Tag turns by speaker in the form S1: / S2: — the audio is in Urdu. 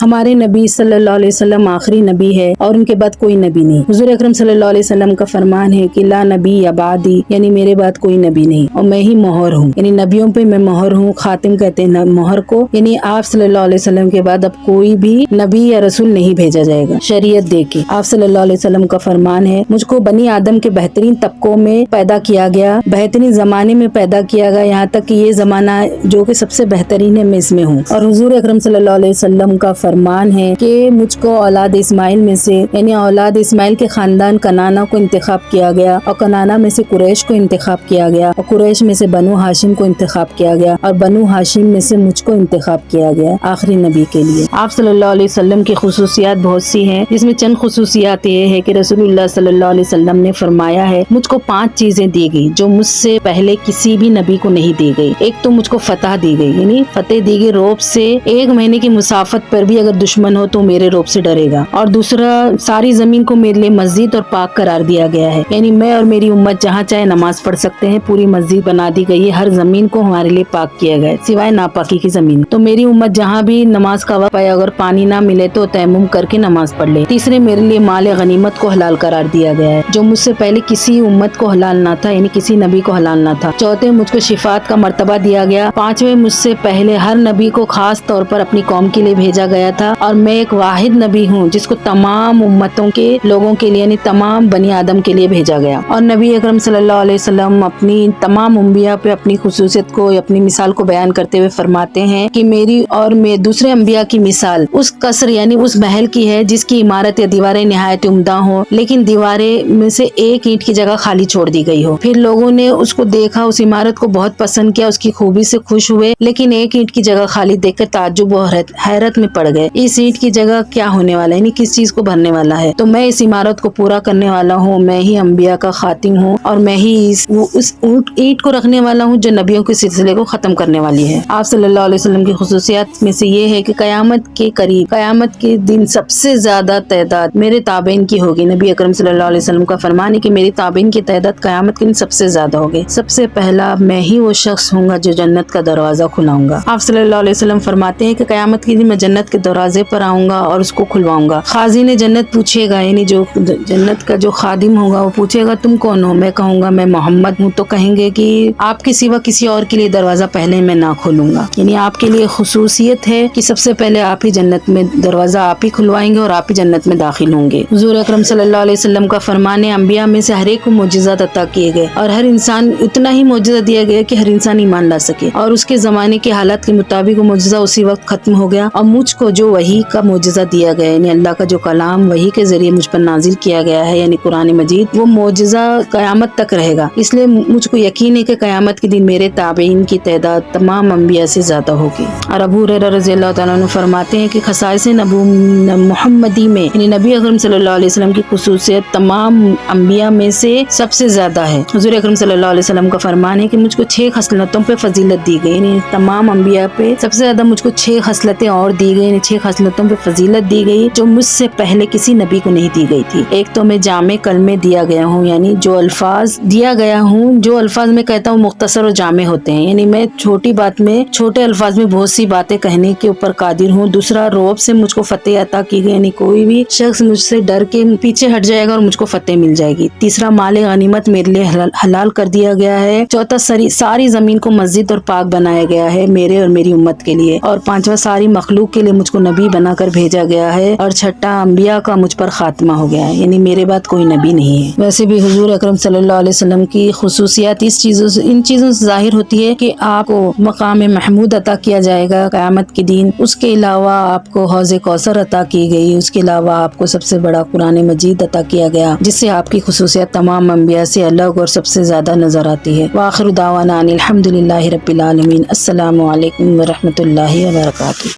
S1: ہمارے نبی صلی اللہ علیہ وسلم آخری نبی ہے اور ان کے بعد کوئی نبی نہیں۔ حضور اکرم صلی اللہ علیہ وسلم کا فرمان ہے کہ لا نبی بعدی، یعنی میرے بعد کوئی نبی نہیں اور میں ہی مہر ہوں، یعنی نبیوں پہ میں مہر ہوں۔ خاتم کہتے ہیں مہر کو، یعنی آپ صلی اللہ علیہ وسلم کے بعد اب کوئی بھی نبی یا رسول نہیں بھیجا جائے گا شریعت دے کے۔ آپ صلی اللہ علیہ وسلم کا فرمان ہے مجھ کو بنی آدم کے بہترین طبقوں میں پیدا کیا گیا، بہترین زمانے میں پیدا کیا گیا، یہاں تک کہ یہ زمانہ جو کہ سب سے بہترین ہے میں اس میں ہوں۔ اور حضور اکرم صلی اللہ علیہ وسلم کا فرمان ہے کہ مجھ کو اولاد اسماعیل میں سے، یعنی اولاد اسماعیل کے خاندان کنانا کو انتخاب کیا گیا اور کنانا میں سے قریش کو انتخاب کیا گیا اور قریش میں سے بنو ہاشم کو انتخاب کیا گیا اور بنو ہاشم میں سے مجھ کو انتخاب کیا گیا آخری نبی کے لیے۔ آپ صلی اللہ علیہ وسلم کی خصوصیات بہت سی ہیں، جس میں چند خصوصیات یہ ہے کہ رسول اللہ صلی اللہ علیہ وسلم نے فرمایا ہے مجھ کو 5 چیزیں دی گئی جو مجھ سے پہلے کسی بھی نبی کو نہیں دی گئی۔ ایک تو مجھ کو فتح دی گئی، یعنی فتح دی گئی روب سے، 1 مہینے کی مسافت پر بھی اگر دشمن ہو تو میرے روب سے ڈرے گا۔ اور دوسرا، ساری زمین کو میرے لیے مسجد اور پاک قرار دیا گیا ہے، یعنی میں اور میری امت جہاں چاہے نماز پڑھ سکتے ہیں، پوری مسجد بنا دی گئی ہے، ہر زمین کو ہمارے لیے پاک کیا گیا ہے سوائے ناپاکی کی زمین۔ تو میری امت جہاں بھی نماز کا وقت پائے اگر پانی نہ ملے تو تیمم کر کے نماز پڑھ لے۔ تیسرے، میرے لیے مال غنیمت کو حلال قرار دیا گیا ہے جو مجھ سے پہلے کسی امت کو حلال نہ تھا، یعنی کسی نبی کو حلال نہ تھا۔ چوتھے، مجھ کو شفاعت کا مرتبہ دیا گیا۔ پانچویں، مجھ سے پہلے ہر نبی کو خاص طور پر اپنی قوم کے لیے بھیجا گیا تھا اور میں ایک واحد نبی ہوں جس کو تمام امتوں کے لوگوں کے لیے، یعنی تمام بنی آدم کے لیے بھیجا گیا۔ اور نبی اکرم صلی اللہ علیہ وسلم اپنی تمام انبیاء پہ اپنی خصوصیت کو، اپنی مثال کو بیان کرتے ہوئے فرماتے ہیں کہ میری اور میں دوسرے انبیاء کی مثال اس قصر یعنی اس محل کی ہے جس کی عمارت یا دیواریں نہایت عمدہ ہوں، لیکن دیواریں میں سے ایک اینٹ کی جگہ خالی چھوڑ دی گئی ہو۔ پھر لوگوں نے اس کو دیکھا، اس عمارت کو بہت پسند کیا، اس کی خوبی سے خوش ہوئے، لیکن ایک اینٹ کی جگہ خالی دیکھ کر تعجب و حیرت میں پڑ گئے، اس اینٹ کی جگہ کیا ہونے والا ہے، یعنی کس چیز کو بھرنے والا ہے۔ تو میں اس عمارت کو پورا کرنے والا ہوں، میں ہی انبیاء کا خاتم ہوں اور میں ہی اس اینٹ کو رکھنے والا ہوں جو نبیوں کے سلسلے کو ختم کرنے والی ہے۔ آپ صلی اللہ علیہ وسلم کی خصوصیات میں سے یہ ہے کہ قیامت کے قریب، قیامت کے دن سب سے زیادہ تعداد میرے تابعین کی ہوگی۔ نبی اکرم صلی اللہ علیہ وسلم کا فرمان ہے کہ میری تابعین کی تعداد قیامت کے دن سب سے زیادہ ہوگی۔ سب سے پہلا میں ہی وہ شخص ہوں گا جو جنت کا دروازہ کھلاؤں گا۔ آپ صلی اللہ علیہ وسلم فرماتے ہیں کہ قیامت کے دن میں جنت کے دروازے پر آؤں گا اور اس کو کھلواؤں گا۔ خازن جنت پوچھے گا، یعنی جو جنت کا جو خادم ہوگا وہ پوچھے گا تم کون ہو؟ میں کہوں گا میں محمد ہوں۔ تو کہیں گے کہ آپ کے سوا کسی اور کے لیے دروازہ پہلے میں نہ کھولوں گا، یعنی آپ کے لیے خصوصیت ہے کہ سب سے پہلے آپ ہی جنت میں دروازہ آپ ہی کھلوائیں گے اور آپ ہی جنت میں داخل ہوں گے۔ حضور اکرم صلی اللہ علیہ وسلم کا فرمان ہے انبیاء میں سے ہر ایک کو معجزات عطا کیے گئے اور ہر انسان اتنا ہی معجزہ دیا گیا کہ ہر انسان ایمان لا سکے اور اس کے زمانے کے حالات کے مطابق وہ معجزہ اسی وقت ختم ہو گیا۔ اور مجھ کو جو وحی کا معجزہ دیا گیا، یعنی اللہ کا جو کلام وحی کے ذریعے مجھ پر نازل کیا گیا ہے، یعنی قرآن مجید، وہ معجزہ قیامت تک رہے گا۔ اس لیے مجھ کو یقین ہے کہ قیامت کے دن میرے تابعین کی تعداد تمام انبیاء سے زیادہ ہوگی۔ اور ابو ہریرہ رضی اللہ تعالیٰ عنہ فرماتے ہیں کہ خصائص محمدی میں، یعنی نبی اکرم صلی اللہ علیہ وسلم کی خصوصیت تمام انبیاء میں سے سب سے زیادہ ہے۔ حضور اکرم صلی اللہ علیہ وسلم کا فرمان ہے کہ مجھ کو 6 خصلتوں پہ فضیلت دی گئی، یعنی تمام انبیاء پہ سب سے زیادہ مجھ کو 6 خصلتیں اور دی گئی، یعنی 6 خصلتوں پہ فضیلت دی گئی جو مجھ سے پہلے کسی نبی کو نہیں دی گئی تھی۔ ایک تو میں جامع کلمے دیا گیا ہوں، یعنی جو الفاظ دیا گیا ہوں، جو الفاظ میں کہتا ہوں مختصر اور جامع ہوتے ہیں، یعنی میں چھوٹی بات میں، چھوٹے الفاظ میں بہت سی باتیں کہنے کے اوپر قادر ہوں۔ دوسرا، رعب سے مجھ کو فتح عطا کی گئی، یعنی کوئی بھی شخص مجھ سے ڈر کے پیچھے ہٹ جائے گا اور مجھ کو فتح مل جائے گی۔ تیسرا، مال غنیمت میرے لیے حلال کر دیا گیا ہے۔ چوتھا، ساری زمین کو مسجد اور پاک بنایا گیا ہے میرے اور میری امت کے لیے۔ اور پانچواں، ساری مخلوق کے لیے مجھ کو نبی بنا کر بھیجا گیا ہے۔ اور چھٹا، انبیاء کا مجھ پر خاتمہ ہو گیا ہے، یعنی میرے بعد کوئی نبی نہیں ہے۔ ویسے بھی حضور اکرم صلی اللہ علیہ وسلم کی خصوصیات ان چیزوں سے ظاہر ہوتی ہے کہ آپ کو مقام محمود عطا کیا جائے گا قیامت کے دن۔ اس کے علاوہ آپ کو حوض کوثر عطا کی گئی، اس کے علاوہ آپ کو سب سے بڑا قرآن مجید عطا کیا گیا جس سے آپ کی خصوصیات تمام انبیاء سے الگ اور سب سے زیادہ نظر آتی ہے۔ وآخر دعوانا ان الحمد للہ رب العالمین۔ السلام علیکم ورحمۃ اللہ وبرکاتہ۔